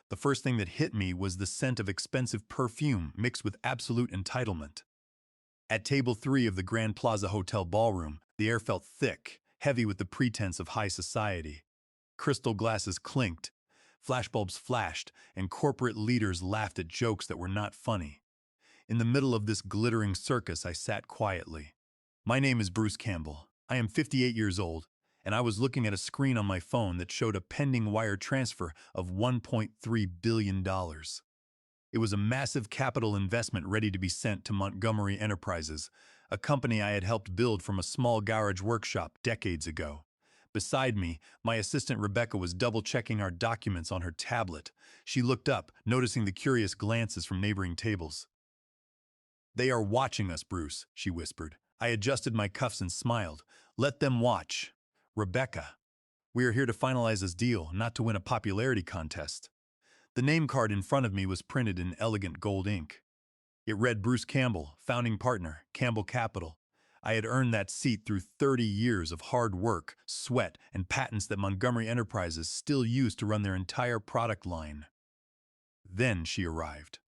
The first thing that hit me was the scent of expensive perfume mixed with absolute entitlement. At table 3 of the Grand Plaza Hotel ballroom, the air felt thick, heavy with the pretense of high society. Crystal glasses clinked, flashbulbs flashed, and corporate leaders laughed at jokes that were not funny. In the middle of this glittering circus, I sat quietly. My name is Bruce Campbell. I am 58 years old, and I was looking at a screen on my phone that showed a pending wire transfer of $1.3 billion. It was a massive capital investment ready to be sent to Montgomery Enterprises, a company I had helped build from a small garage workshop decades ago. Beside me, my assistant Rebecca was double-checking our documents on her tablet. She looked up, noticing the curious glances from neighboring tables. "They are watching us, Bruce," she whispered. I adjusted my cuffs and smiled. "Let them watch. Rebecca, we are here to finalize this deal, not to win a popularity contest." The name card in front of me was printed in elegant gold ink. It read Bruce Campbell, founding partner, Campbell Capital. I had earned that seat through 30 years of hard work, sweat, and patents that Montgomery Enterprises still use to run their entire product line. Then she arrived.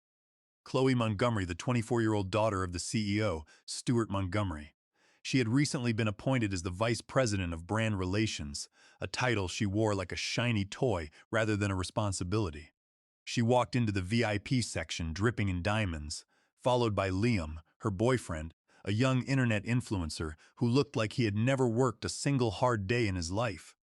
Khloe Montgomery, the 24-year-old daughter of the CEO, Stuart Montgomery. She had recently been appointed as the vice president of brand relations, a title she wore like a shiny toy rather than a responsibility. She walked into the VIP section dripping in diamonds, followed by Liam, her boyfriend, a young internet influencer who looked like he had never worked a single hard day in his life.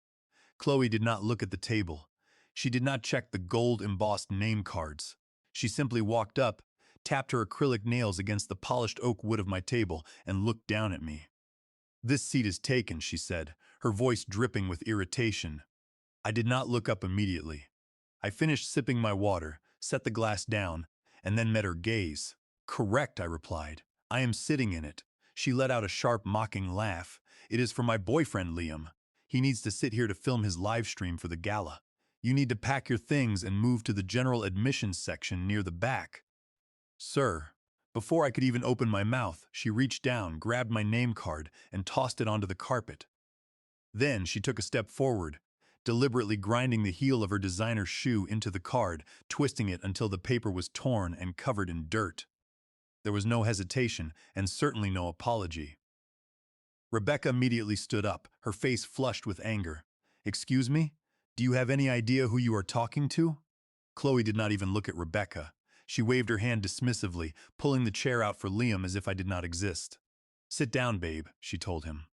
Khloe did not look at the table. She did not check the gold-embossed name cards. She simply walked up, tapped her acrylic nails against the polished oak wood of my table, and looked down at me. "This seat is taken," she said, her voice dripping with irritation. I did not look up immediately. I finished sipping my water, set the glass down, and then met her gaze. "Correct," I replied. "I am sitting in it." She let out a sharp, mocking laugh. "It is for my boyfriend, Liam. He needs to sit here to film his live stream for the gala. You need to pack your things and move to the general admissions section near the back." "Sir." Before I could even open my mouth, she reached down, grabbed my name card, and tossed it onto the carpet. Then she took a step forward, deliberately grinding the heel of her designer shoe into the card, twisting it until the paper was torn and covered in dirt. There was no hesitation, and certainly no apology. Rebecca immediately stood up, her face flushed with anger. "Excuse me? Do you have any idea who you are talking to?" Khloe did not even look at Rebecca. She waved her hand dismissively, pulling the chair out for Liam as if I did not exist. "Sit down, babe," she told him.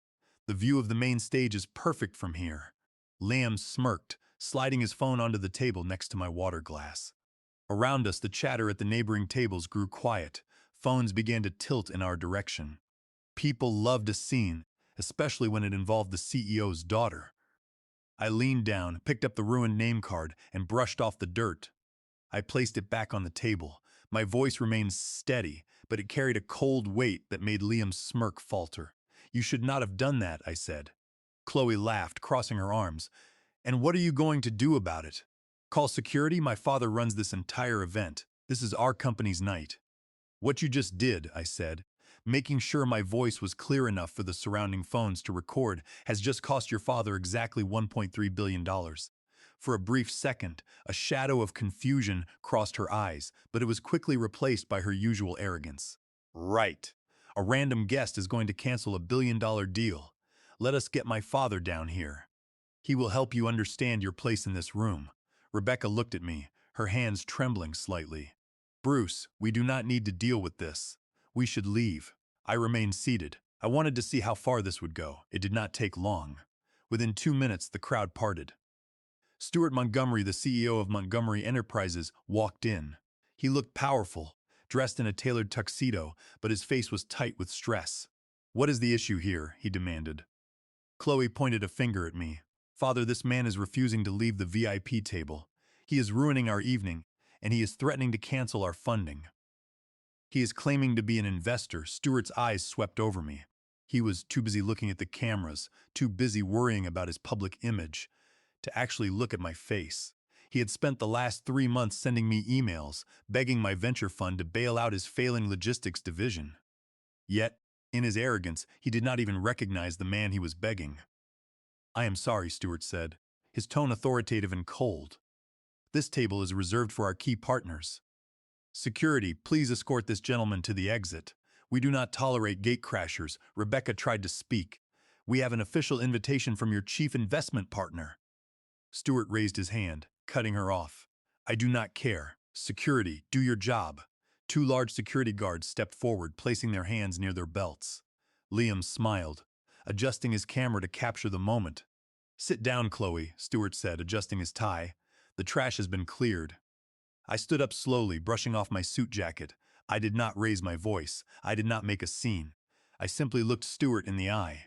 "The view of the main stage is perfect from here." Liam smirked, sliding his phone onto the table next to my water glass. Around us, the chatter at the neighboring tables grew quiet. Phones began to tilt in our direction. People loved a scene, especially when it involved the CEO's daughter. I leaned down, picked up the ruined name card, and brushed off the dirt. I placed it back on the table. My voice remained steady, but it carried a cold weight that made Liam's smirk falter. "You should not have done that," I said. Khloe laughed, crossing her arms. "And what are you going to do about it? Call security? My father runs this entire event. This is our company's night." "What you just did," I said, making sure my voice was clear enough for the surrounding phones to record, "has just cost your father exactly $1.3 billion. For a brief second, a shadow of confusion crossed her eyes, but it was quickly replaced by her usual arrogance. "Right. A random guest is going to cancel $1 billion deal. Let us get my father down here. He will help you understand your place in this room." Rebecca looked at me, her hands trembling slightly. "Bruce, we do not need to deal with this. We should leave." I remained seated. I wanted to see how far this would go. It did not take long. Within 2 minutes, the crowd parted. Stuart Montgomery, the CEO of Montgomery Enterprises, walked in. He looked powerful, dressed in a tailored tuxedo, but his face was tight with stress. "What is the issue here?" he demanded. Khloe pointed a finger at me. "Father, this man is refusing to leave the VIP table. He is ruining our evening, and he is threatening to cancel our funding." "He is claiming to be an investor." Stuart's eyes swept over me. He was too busy looking at the cameras, too busy worrying about his public image, to actually look at my face. He had spent the last 3 months sending me emails, begging my venture fund to bail out his failing logistics division. Yet, in his arrogance, he did not even recognize the man he was begging. "I am sorry," Stuart said, his tone authoritative and cold. This table is reserved for our key partners. Security, please escort this gentleman to the exit. We do not tolerate gatecrashers. Rebecca tried to speak. We have an official invitation from your chief investment partner. Stewart raised his hand, cutting her off. I do not care. Security, do your job. Two large security guards stepped forward, placing their hands near their belts. Liam smiled, adjusting his camera to capture the moment. Sit down, Khloe, Stewart said, adjusting his tie. The trash has been cleared. I stood up slowly, brushing off my suit jacket. I did not raise my voice. I did not make a scene. I simply looked Stewart in the eye.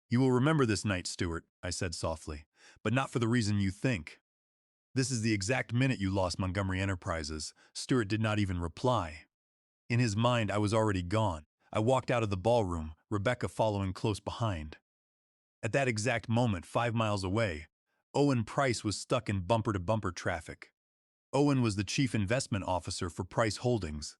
You will remember this night, Stewart, I said softly, but not for the reason you think. This is the exact minute you lost Montgomery Enterprises. Stewart did not even reply. In his mind, I was already gone. I walked out of the ballroom, Rebecca following close behind. At that exact moment, 5 miles away, Owen Price was stuck in bumper-to-bumper traffic. Owen was the chief investment officer for Price Holdings,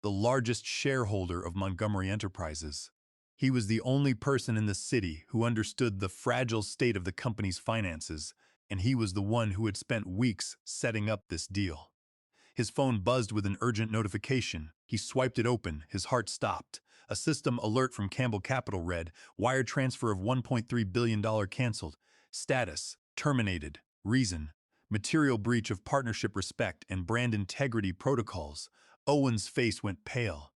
the largest shareholder of Montgomery Enterprises. He was the only person in the city who understood the fragile state of the company's finances, and he was the one who had spent weeks setting up this deal. His phone buzzed with an urgent notification. He swiped it open. His heart stopped. A system alert from Campbell Capital read, wire transfer of $1.3 billion canceled. Status, terminated. Reason, material breach of partnership respect and brand integrity protocols. Owen's face went pale.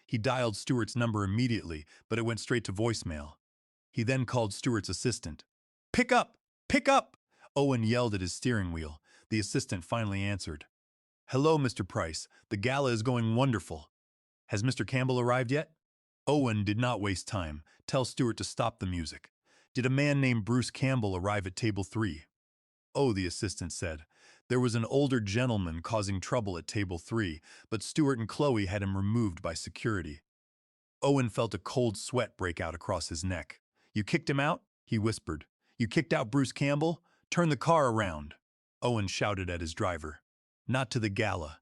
He dialed Stewart's number immediately, but it went straight to voicemail. He then called Stewart's assistant. Pick up! Pick up! Owen yelled at his steering wheel. The assistant finally answered. Hello, Mr. Price. The gala is going wonderful. Has Mr. Campbell arrived yet? Owen did not waste time. Tell Stewart to stop the music. Did a man named Bruce Campbell arrive at table 3? Oh, the assistant said. There was an older gentleman causing trouble at table 3, but Stewart and Khloe had him removed by security. Owen felt a cold sweat break out across his neck. You kicked him out? He whispered. You kicked out Bruce Campbell? Turn the car around. Owen shouted at his driver. Not to the gala.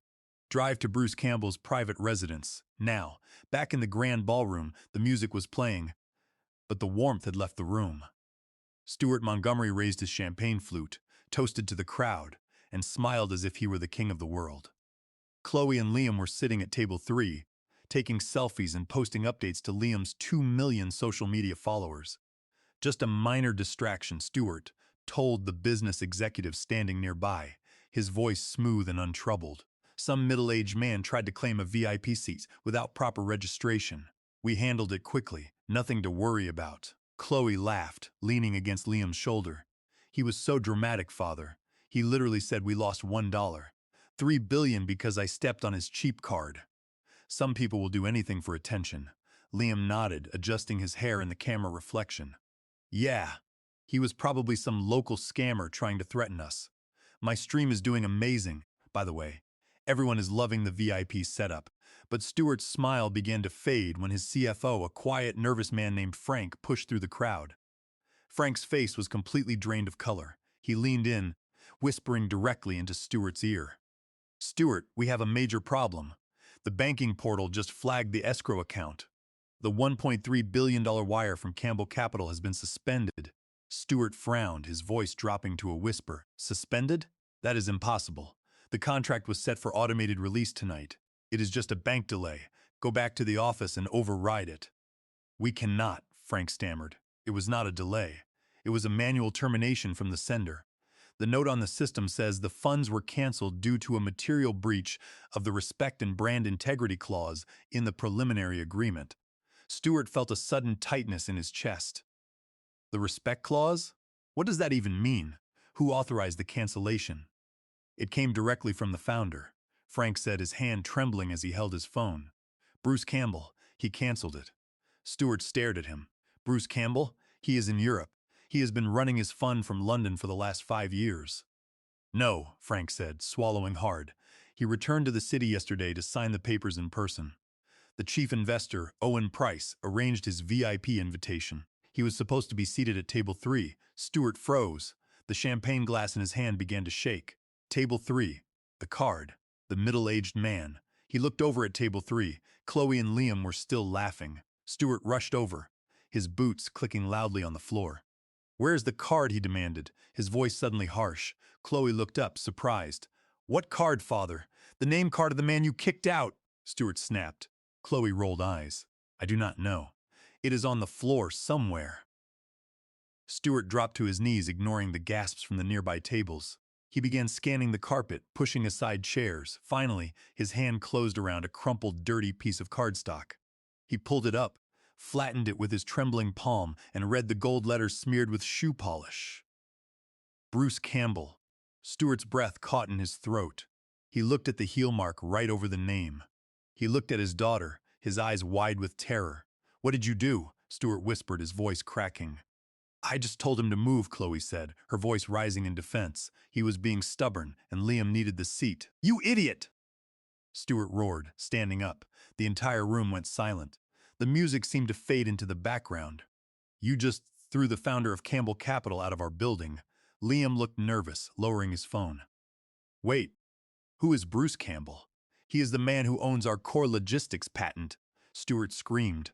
Drive to Bruce Campbell's private residence. Now, back in the grand ballroom, the music was playing, but the warmth had left the room. Stewart Montgomery raised his champagne flute, toasted to the crowd, and smiled as if he were the king of the world. Khloe and Liam were sitting at table 3, taking selfies and posting updates to Liam's 2 million social media followers. Just a minor distraction, Stewart told the business executive standing nearby, his voice smooth and untroubled. Some middle-aged man tried to claim a VIP seat without proper registration. We handled it quickly, nothing to worry about. Khloe laughed, leaning against Liam's shoulder. He was so dramatic, father. He literally said we lost $1. $3 billion because I stepped on his cheap card. Some people will do anything for attention. Liam nodded, adjusting his hair in the camera reflection. Yeah, he was probably some local scammer trying to threaten us. My stream is doing amazing, by the way. Everyone is loving the VIP setup, but Stewart's smile began to fade when his CFO, a quiet, nervous man named Frank, pushed through the crowd. Frank's face was completely drained of color. He leaned in, whispering directly into Stewart's ear. Stewart, we have a major problem. The banking portal just flagged the escrow account. The $1.3 billion wire from Campbell Capital has been suspended. Stewart frowned, his voice dropping to a whisper. Suspended? That is impossible. The contract was set for automated release tonight. It is just a bank delay. Go back to the office and override it. We cannot, Frank stammered. It was not a delay. It was a manual termination from the sender. The note on the system says the funds were canceled due to a material breach of the respect and brand integrity clause in the preliminary agreement. Stewart felt a sudden tightness in his chest. The respect clause? What does that even mean? Who authorized the cancellation? It came directly from the founder, Frank said, his hand trembling as he held his phone. Bruce Campbell, he canceled it. Stewart stared at him. Bruce Campbell? He is in Europe. He has been running his fund from London for the last 5 years. No, Frank said, swallowing hard. He returned to the city yesterday to sign the papers in person. The chief investor, Owen Price, arranged his VIP invitation. He was supposed to be seated at table 3. Stewart froze. The champagne glass in his hand began to shake. Table 3. The card. The middle-aged man. He looked over at table 3. Khloe and Liam were still laughing. Stewart rushed over, his boots clicking loudly on the floor. "Where's the card?" he demanded, his voice suddenly harsh. Khloe looked up, surprised. "What card, father? The name card of the man you kicked out," Stuart snapped. Khloe rolled eyes. "I do not know. It is on the floor somewhere." Stuart dropped to his knees, ignoring the gasps from the nearby tables. He began scanning the carpet, pushing aside chairs. Finally, his hand closed around a crumpled, dirty piece of cardstock. He pulled it up, flattened it with his trembling palm, and read the gold letters smeared with shoe polish. Bruce Campbell. Stuart's breath caught in his throat. He looked at the heel mark right over the name. He looked at his daughter, his eyes wide with terror. "What did you do?" Stuart whispered, his voice cracking. "I just told him to move," Khloe said, her voice rising in defense. He was being stubborn, and Liam needed the seat. "You idiot!" Stuart roared, standing up. The entire room went silent. The music seemed to fade into the background. "You just threw the founder of Campbell Capital out of our building." Liam looked nervous, lowering his phone. "Wait, who is Bruce Campbell?" "He is the man who owns our core logistics patent," Stuart screamed.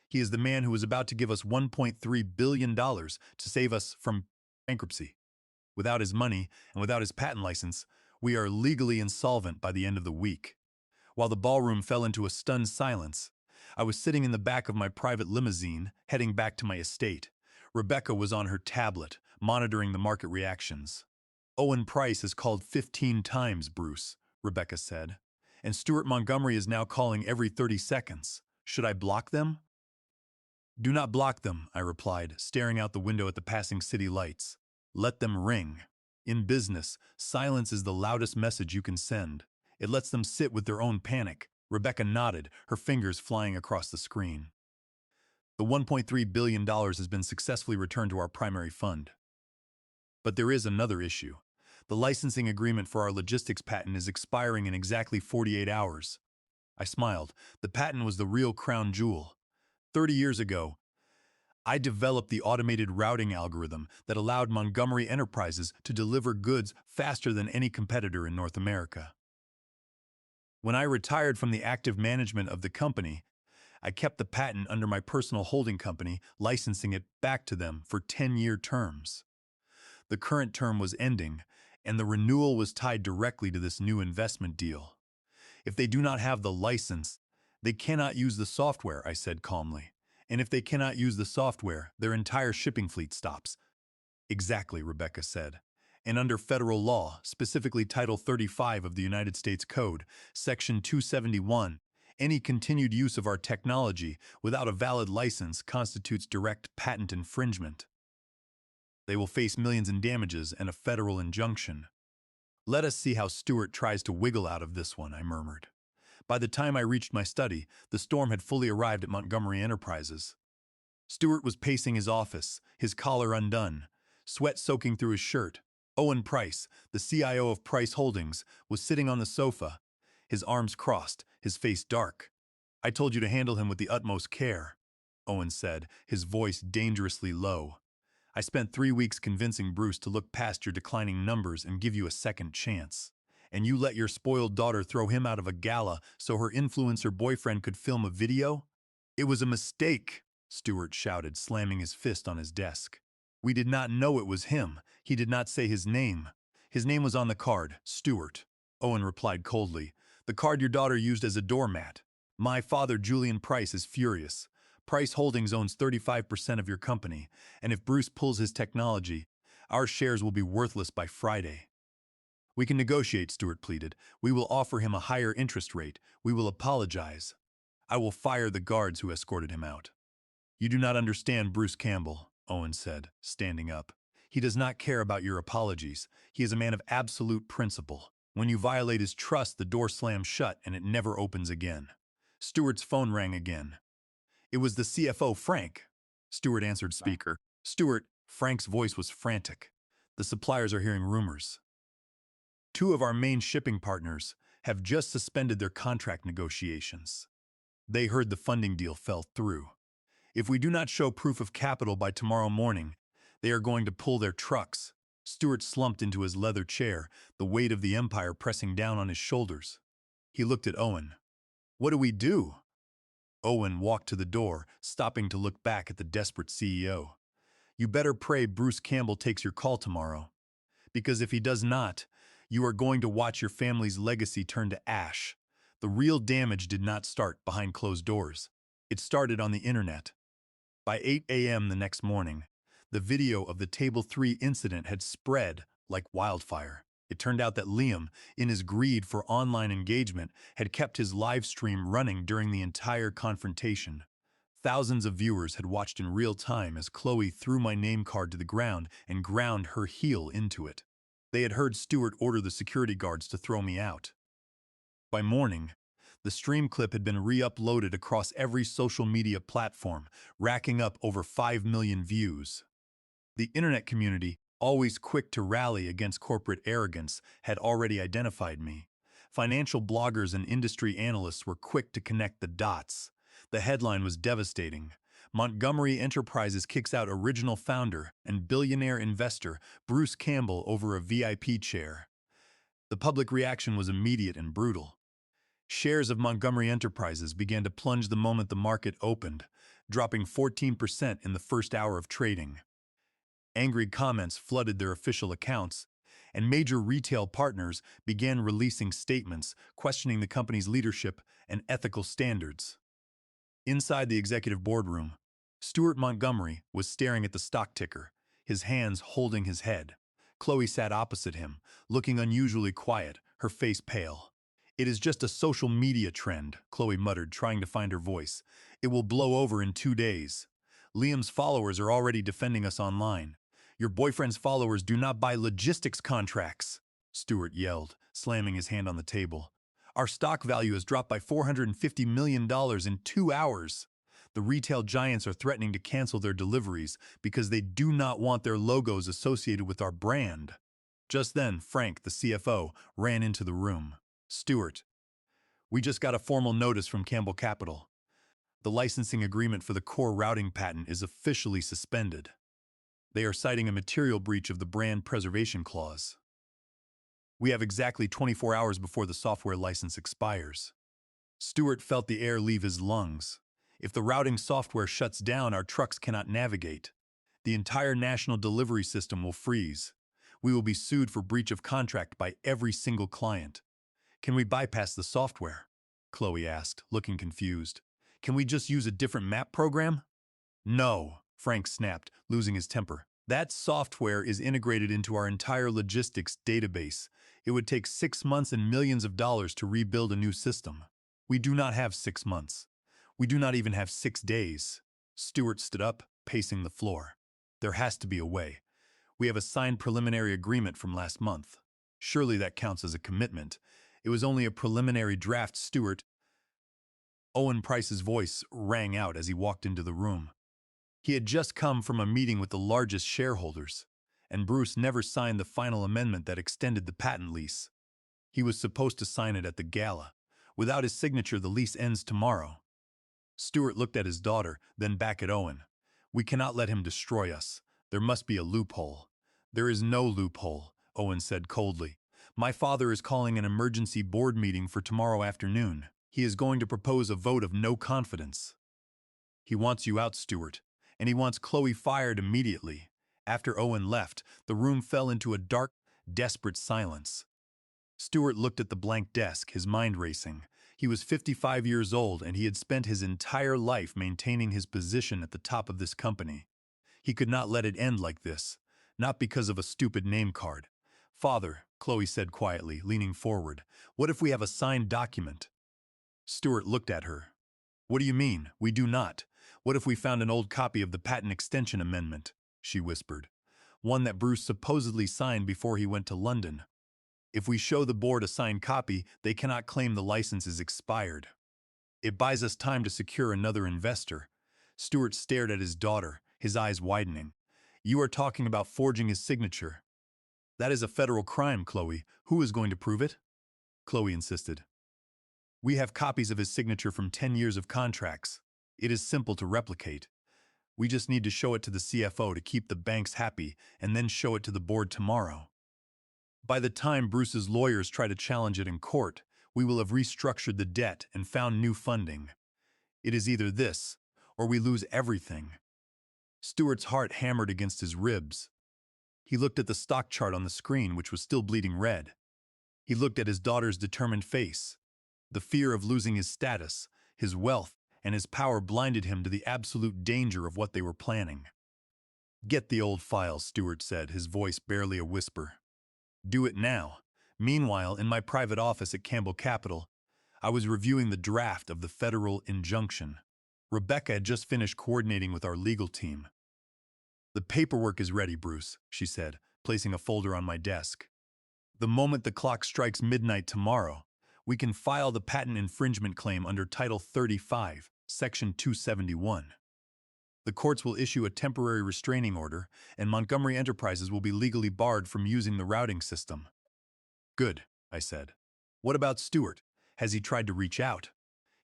"He is the man who was about to give us $1.3 billion to save us from bankruptcy. Without his money and without his patent license, we are legally insolvent by the end of the week." While the ballroom fell into a stunned silence, I was sitting in the back of my private limousine, heading back to my estate. Rebecca was on her tablet, monitoring the market reactions. "Owen Price has called 15 times, Bruce," Rebecca said. "And Stuart Montgomery is now calling every 30 seconds. Should I block them?" "Do not block them," I replied, staring out the window at the passing city lights. "Let them ring. In business, silence is the loudest message you can send. It lets them sit with their own panic." Rebecca nodded, her fingers flying across the screen. "The $1.3 billion has been successfully returned to our primary fund. But there is another issue. The licensing agreement for our logistics patent is expiring in exactly 48 hours. I smiled. The patent was the real crown jewel. 30 years ago, I developed the automated routing algorithm that allowed Montgomery Enterprises to deliver goods faster than any competitor in North America. When I retired from the active management of the company, I kept the patent under my personal holding company, licensing it back to them for 10-year terms. The current term was ending, and the renewal was tied directly to this new investment deal. If they do not have the license, they cannot use the software," I said calmly. "And if they cannot use the software, their entire shipping fleet stops." "Exactly," Rebecca said. "And under federal law, specifically Title 35 of the United States Code, Section 271, any continued use of our technology without a valid license constitutes direct patent infringement. They will face millions in damages and a federal injunction." "Let us see how Stuart tries to wiggle out of this one," I murmured. By the time I reached my study, the storm had fully arrived at Montgomery Enterprises. Stuart was pacing his office, his collar undone, sweat soaking through his shirt. Owen Price, the CIO of Price Holdings, was sitting on the sofa, his arms crossed, his face dark. "I told you to handle him with the utmost care," Owen said, his voice dangerously low. "I spent 3 weeks convincing Bruce to look past your declining numbers and give you a second chance. And you let your spoiled daughter throw him out of a gala so her influencer boyfriend could film a video? It was a mistake," Stuart shouted, slamming his fist on his desk. "We did not know it was him. He did not say his name." "His name was on the card, Stuart," Owen replied coldly. "The card your daughter used as a doormat. My father, Julian Price, is furious. Price Holdings owns 35% of your company, and if Bruce pulls his technology, our shares will be worthless by Friday." "We can negotiate," Stuart pleaded. "We will offer him a higher interest rate. We will apologize. I will fire the guards who escorted him out." "You do not understand Bruce Campbell," Owen said, standing up. "He does not care about your apologies. He is a man of absolute principle. When you violate his trust, the door slams shut and it never opens again." Stuart's phone rang again. It was the CFO, Frank. Stuart answered speaker. "Stuart," Frank's voice was frantic. "The suppliers are hearing rumors. 2 of our main shipping partners have just suspended their contract negotiations. They heard the funding deal fell through. If we do not show proof of capital by tomorrow morning, they are going to pull their trucks." Stuart slumped into his leather chair, the weight of the empire pressing down on his shoulders. He looked at Owen. "What do we do?" Owen walked to the door, stopping to look back at the desperate CEO. You better pray Bruce Campbell takes your call tomorrow, because if he does not, you are going to watch your family's legacy turn to ash. The real damage did not start behind closed doors. It started on the internet. By 8 a.m. the next morning, the video of the Table 3 incident had spread like wildfire. It turned out that Liam, in his greed for online engagement, had kept his live stream running during the entire confrontation. Thousands of viewers had watched in real time as Khloe threw my name card to the ground and ground her heel into it. They had heard Stewart order the security guards to throw me out. By morning, the stream clip had been re-uploaded across every social media platform, racking up over 5 million views. The internet community, always quick to rally against corporate arrogance, had already identified me. Financial bloggers and industry analysts were quick to connect the dots. The headline was devastating. Montgomery Enterprises kicks out original founder and billionaire investor Bruce Campbell over a VIP chair. The public reaction was immediate and brutal. Shares of Montgomery Enterprises began to plunge the moment the market opened, dropping 14% in the first hour of trading. Angry comments flooded their official accounts, and major retail partners began releasing statements questioning the company's leadership and ethical standards. Inside the executive boardroom, Stuart Montgomery was staring at the stock ticker, his hands holding his head. Khloe sat opposite him, looking unusually quiet, her face pale. "It is just a social media trend," Khloe muttered, trying to find her voice. "It will blow over in 2 days. Liam's followers are already defending us online. Your boyfriend's followers do not buy logistics contracts," Stewart yelled, slamming his hand on the table. "Our stock value has dropped by $450 million in 2 hours. The retail giants are threatening to cancel their deliveries because they do not want their logos associated with our brand." Just then, Frank, the CFO, ran into the room. "Stewart, we just got a formal notice from Campbell Capital. The licensing agreement for the core routing patent is officially suspended. They are citing a material breach of the brand preservation clause. We have exactly 24 hours before the software license expires." Stewart felt the air leave his lungs. "If the routing software shuts down, our trucks cannot navigate. The entire national delivery system will freeze. We will be sued for breach of contract by every single client." "Can we bypass the software?" Khloe asked, looking confused. "Can we just use a different map program?" "No," Frank snapped, losing his temper. "That software is integrated into our entire logistics database. It would take 6 months and millions of dollars to rebuild a new system. We do not have 6 months. We do not even have 6 days." Stewart stood up, pacing the floor. "There has to be a way. We have a signed preliminary agreement from last month. Surely that counts as a commitment. It was only a preliminary draft, Stewart." Owen Price's voice rang out as he walked into the room. He had just come from a meeting with the largest shareholders, and Bruce never signed the final amendment that extended the patent lease. He was supposed to sign it at the gala. Without his signature, the lease ends tomorrow. Stewart looked at his daughter, then back at Owen. "We cannot let him destroy us. There must be a loophole." "There is no loophole," Owen said coldly. "My father is calling an emergency board meeting for tomorrow afternoon. He is going to propose a vote of no confidence. He wants you out, Stewart, and he wants Khloe fired immediately." After Owen left, the room fell into a dark, desperate silence. Stewart looked at the blank desk, his mind racing. He was 55 years old, and he had spent his entire life maintaining his position at the top of this company. He could not let it end like this, not because of a stupid name card. "Father," Khloe said quietly, leaning forward, "what if we have a signed document?" Stewart looked at her. "What do you mean? We do not. What if we found an old copy of the patent extension amendment?" she whispered. "One that Bruce supposedly signed before he went to London. If we show the board a signed copy, they cannot claim the license is expired. It buys us time to secure another investor." Stewart stared at his daughter, his eyes widening. "You are talking about forging his signature. That is a federal crime, Khloe. Who is going to prove it?" Khloe insisted. "We have copies of his signature from 10 years of contracts. It is simple to replicate. We just need to show it to the CFO to keep the banks happy and then show it to the board tomorrow. By the time Bruce's lawyers try to challenge it in court, we will have restructured the debt and found new funding. It is either this, or we lose everything." Stewart's heart hammered against his ribs. He looked at the stock chart on the screen, which was still bleeding red. He looked at his daughter's determined face. The fear of losing his status, his wealth, and his power blinded him to the absolute danger of what they were planning. "Get the old files," Stewart said, his voice barely a whisper. "Do it now." Meanwhile, in my private office at Campbell Capital, I was reviewing the draft of the federal injunction. Rebecca had just finished coordinating with our legal team. "The paperwork is ready, Bruce," she said, placing a folder on my desk. "The moment the clock strikes midnight tomorrow, we can file the patent infringement claim under Title 35, Section 271. The courts will issue a temporary restraining order, and Montgomery Enterprises will be legally barred from using the routing system." "Good," I said. "What about Stewart? Has he tried to reach out?"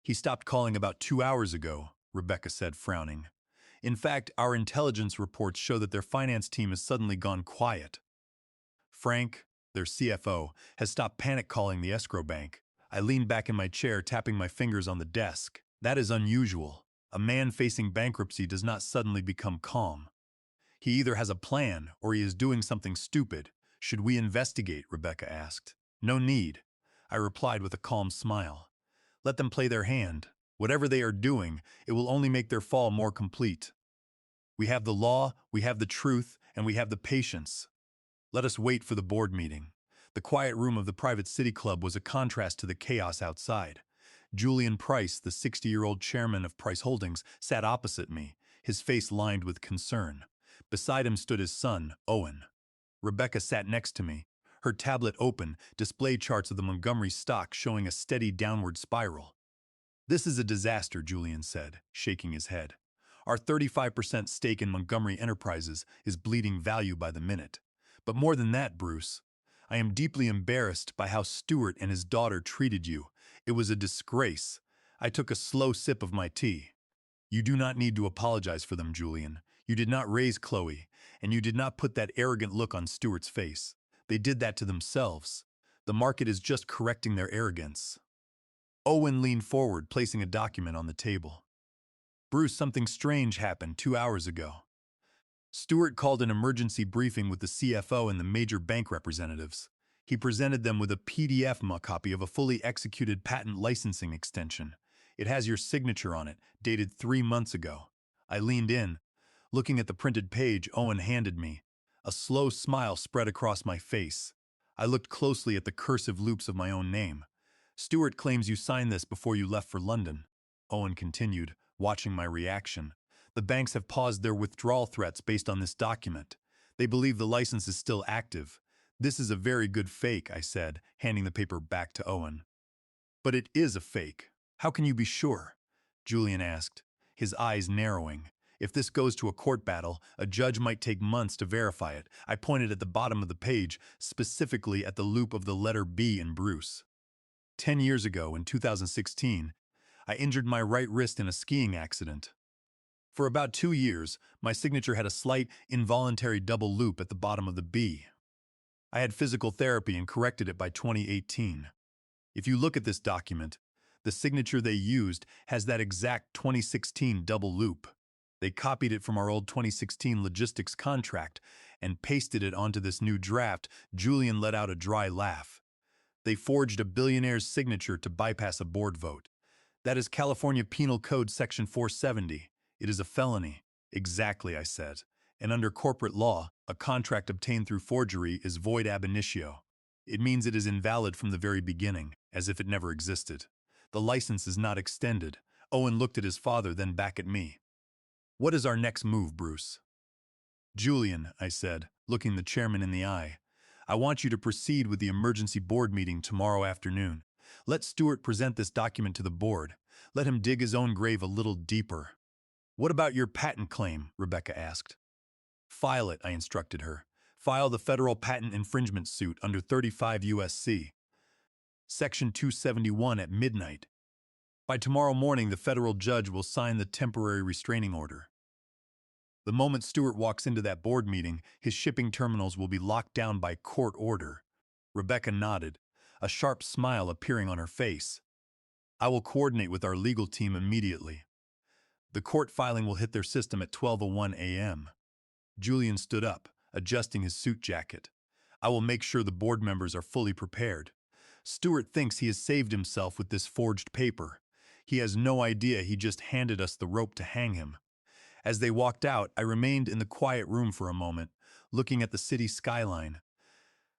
"He stopped calling about 2 hours ago," Rebecca said, frowning. "In fact, our intelligence reports show that their finance team has suddenly gone quiet. Frank, their CFO, has stopped panic calling the escrow bank." I leaned back in my chair, tapping my fingers on the desk. "That is unusual. A man facing bankruptcy does not suddenly become calm. He either has a plan or he is doing something stupid." "Should we investigate?" Rebecca asked. "No need," I replied with a calm smile. "Let them play their hand. Whatever they are doing, it will only make their fall more complete. We have the law, we have the truth, and we have the patience. Let us wait for the board meeting." The quiet room of the private city club was a contrast to the chaos outside. Julian Price, the 60-year-old chairman of Price Holdings, sat opposite me, his face lined with concern. Beside him stood his son, Owen. Rebecca sat next to me, her tablet open, display charts of the Montgomery stock showing a steady downward spiral. "This is a disaster," Julian said, shaking his head. "Our 35% stake in Montgomery Enterprises is bleeding value by the minute. But more than that, Bruce, I am deeply embarrassed by how Stewart and his daughter treated you. It was a disgrace." I took a slow sip of my tea. "You do not need to apologize for them, Julian. You did not raise Khloe, and you did not put that arrogant look on Stewart's face. They did that to themselves. The market is just correcting their arrogance." Owen leaned forward, placing a document on the table. "Bruce, something strange happened 2 hours ago." Stewart called an emergency briefing with the CFO and the major bank representatives. He presented them with a PDF copy of a fully executed patent licensing extension. "It has your signature on it, dated 3 months ago." I leaned in. Looking at the printed page Owen handed me, a slow smile spread across my face. I looked closely at the cursive loops of my own name. "Stewart claims you signed this before you left for London," Owen continued, watching my reaction. "The banks have paused their withdrawal threats based on this document. They believe the license is still active." "This is a very good fake," I said, handing the paper back to Owen. "But it is a fake. How can you be sure?" Julian asked, his eyes narrowing. "If this goes to a court battle, a judge might take months to verify it." I pointed at the bottom of the page, specifically at the loop of the letter B in Bruce. 10 years ago, in 2016, I injured my right wrist in a skiing accident. For about 2 years, my signature had a slight, involuntary double loop at the bottom of the B. I had physical therapy and corrected it by 2018. If you look at this document, the signature they used has that exact 2016 double loop. They copied it from our old 2016 logistics contract and pasted it onto this new draft. Julian let out a dry laugh. "They forged a billionaire's signature to bypass a board vote. That is California Penal Code Section 470. It is a felony." "Exactly," I said. "And under corporate law, a contract obtained through forgery is void ab initio. It means it is invalid from the very beginning, as if it never existed. The license is not extended." Owen looked at his father, then back at me. "What is our next move, Bruce?" "Julian," I said, looking the chairman in the eye, "I want you to proceed with the emergency board meeting tomorrow afternoon. Let Stewart present this document to the board. Let him dig his own grave a little deeper." "What about your patent claim?" Rebecca asked. "File it," I instructed her. "File the federal patent infringement suit under 35 U.S.C. Section 271 at midnight. By tomorrow morning, the federal judge will sign the temporary restraining order. The moment Stewart walks into that board meeting, his shipping terminals will be locked down by court order." Rebecca nodded, a sharp smile appearing on her face. "I will coordinate with our legal team immediately." The court filing will hit their system at 12:01 a.m. Julian stood up, adjusting his suit jacket. I will make sure the board members are fully prepared. Stewart thinks he has saved himself with this forged paper. He has no idea he just handed us the rope to hang him. As they walked out, I remained in the quiet room for a moment, looking at the city skyline.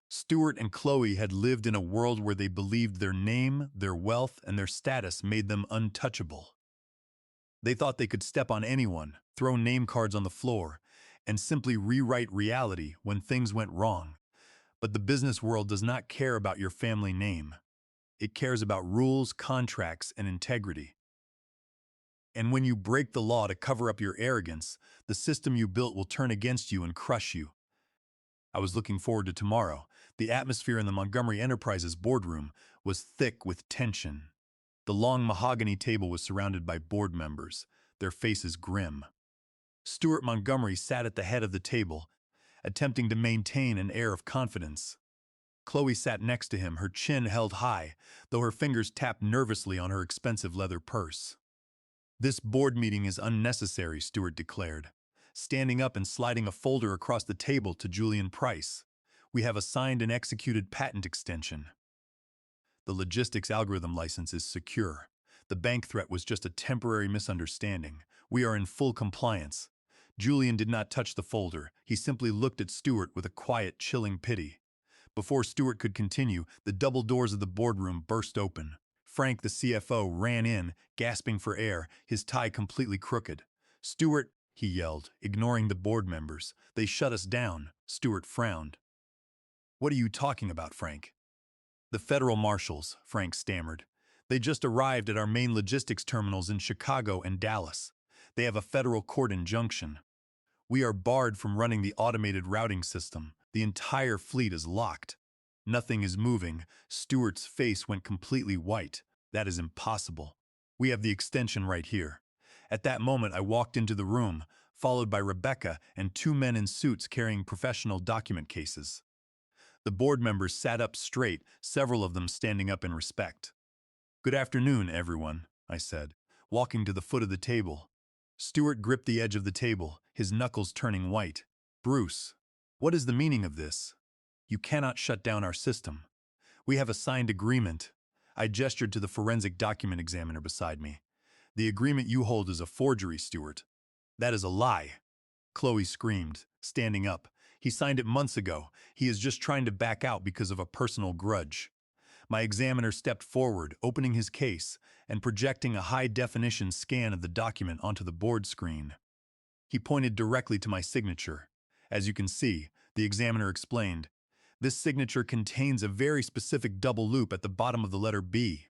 Stewart and Khloe had lived in a world where they believed their name, their wealth, and their status made them untouchable. They thought they could step on anyone, throw name cards on the floor, and simply rewrite reality when things went wrong. But the business world does not care about your family name. It cares about rules, contracts, and integrity. And when you break the law to cover up your arrogance, the system you built will turn against you and crush you. I was looking forward to tomorrow. The atmosphere in the Montgomery Enterprises boardroom was thick with tension. The long mahogany table was surrounded by board members, their faces grim. Stewart Montgomery sat at the head of the table, attempting to maintain an air of confidence. Khloe sat next to him, her chin held high, though her fingers tapped nervously on her expensive leather purse. "This board meeting is unnecessary," Stewart declared, standing up and sliding a folder across the table to Julian Price. "We have a signed and executed patent extension. The logistics algorithm license is secure. The bank threat was just a temporary misunderstanding. We are in full compliance." Julian did not touch the folder. He simply looked at Stewart with a quiet, chilling pity. Before Stewart could continue, the double doors of the boardroom burst open. Frank, the CFO, ran in, gasping for air, his tie completely crooked. "Stewart," he yelled, ignoring the board members. "They shut us down." Stewart frowned. "What are you talking about, Frank?" "The federal marshals," Frank stammered. "They just arrived at our main logistics terminals in Chicago and Dallas. They have a federal court injunction. We are barred from running the automated routing system. The entire fleet is locked. Nothing is moving." Stewart's face went completely white. "That is impossible. We have the extension right here." At that moment, I walked into the room, followed by Rebecca and two men in suits carrying professional document cases. The board members sat up straight, several of them standing up in respect. "Good afternoon, everyone," I said, walking to the foot of the table. Stewart gripped the edge of the table, his knuckles turning white. "Bruce, what is the meaning of this? You cannot shut down our system. We have a signed agreement." I gestured to the forensic document examiner beside me. "The agreement you hold is a forgery, Stewart." "That is a lie," Khloe screamed, standing up. "He signed it months ago. He is just trying to back out because of a personal grudge." My examiner stepped forward, opening his case and projecting a high-definition scan of the document onto the board screen. He pointed directly to my signature. "As you can see," the examiner explained, "this signature contains a very specific double loop at the bottom of the letter B.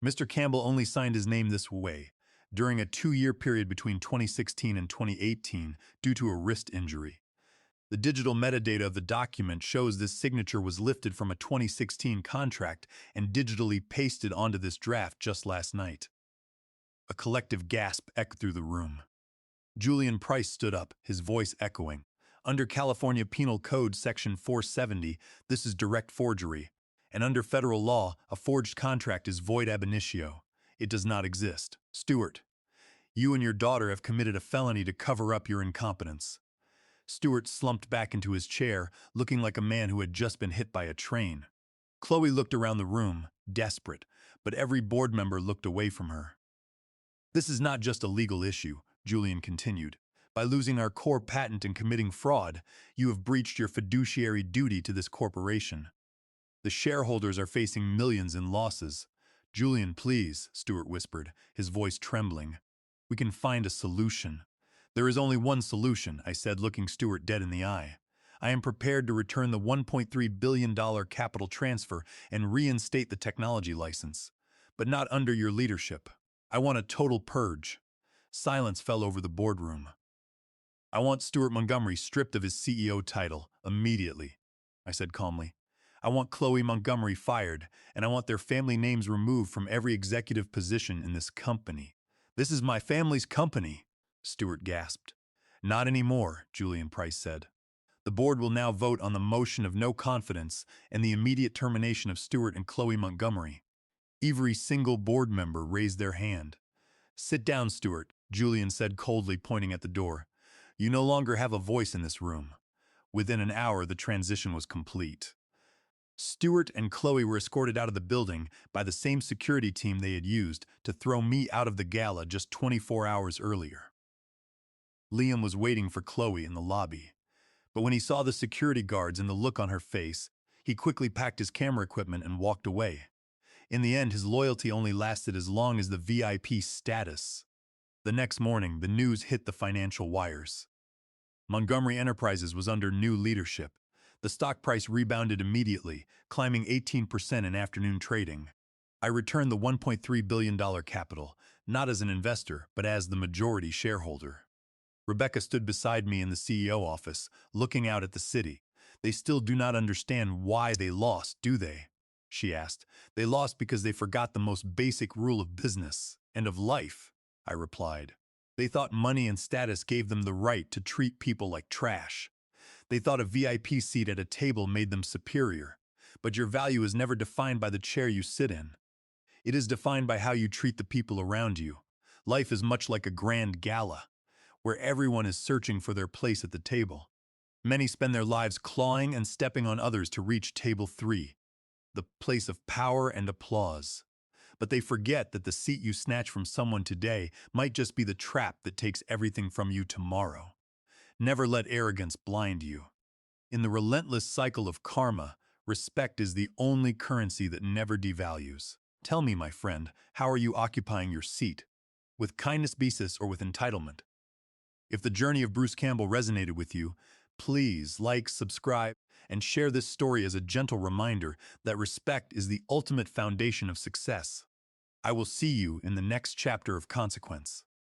Mr. Campbell only signed his name this way during a 2-year period between 2016 and 2018 due to a wrist injury. The digital metadata of the document shows this signature was lifted from a 2016 contract and digitally pasted onto this draft just last night." A collective gasp echoed through the room. Julian Price stood up, his voice echoing. "Under California Penal Code Section 470, this is direct forgery. And under federal law, a forged contract is void ab initio. It does not exist. Stewart, you and your daughter have committed a felony to cover up your incompetence." Stewart slumped back into his chair, looking like a man who had just been hit by a train. Khloe looked around the room, desperate, but every board member looked away from her. "This is not just a legal issue," Julian continued. "By losing our core patent and committing fraud, you have breached your fiduciary duty to this corporation. The shareholders are facing millions in losses." "Julian, please," Stewart whispered, his voice trembling. "We can find a solution." "There is only one solution," I said, looking Stewart dead in the eye. "I am prepared to return the $1.3 billion capital transfer and reinstate the technology license. But not under your leadership. I want a total purge." Silence fell over the boardroom. "I want Stewart Montgomery stripped of his CEO title, immediately," I said calmly. "I want Khloe Montgomery fired, and I want their family names removed from every executive position in this company." "This is my family's company," Stewart gasped. "Not anymore," Julian Price said. "The board will now vote on the motion of no confidence and the immediate termination of Stewart and Khloe Montgomery." Every single board member raised their hand. Sit down, Stuart, Julian said coldly, pointing at the door. You no longer have a voice in this room. Within an hour, the transition was complete. Stuart and Khloe were escorted out of the building by the same security team they had used to throw me out of the gala just 24 hours earlier. Liam was waiting for Khloe in the lobby, but when he saw the security guards and the look on her face, he quickly packed his camera equipment and walked away. In the end, his loyalty only lasted as long as the VIP status. The next morning, the news hit the financial wires. Montgomery Enterprises was under new leadership. The stock price rebounded immediately, climbing 18% in afternoon trading. I returned the $1.3 billion capital, not as an investor, but as the majority shareholder. Rebecca stood beside me in the CEO office, looking out at the city. They still do not understand why they lost, do they? She asked. They lost because they forgot the most basic rule of business and of life, I replied. They thought money and status gave them the right to treat people like trash. They thought a VIP seat at a table made them superior. But your value is never defined by the chair you sit in. It is defined by how you treat the people around you. Life is much like a grand gala, where everyone is searching for their place at the table. Many spend their lives clawing and stepping on others to reach table 3, the place of power and applause. But they forget that the seat you snatch from someone today might just be the trap that takes everything from you tomorrow. Never let arrogance blind you. In the relentless cycle of karma, respect is the only currency that never devalues. Tell me, my friend, how are you occupying your seat? With kindness, basis, or with entitlement? If the journey of Bruce Campbell resonated with you, please like, subscribe, and share this story as a gentle reminder that respect is the ultimate foundation of success. I will see you in the next chapter of Consequence.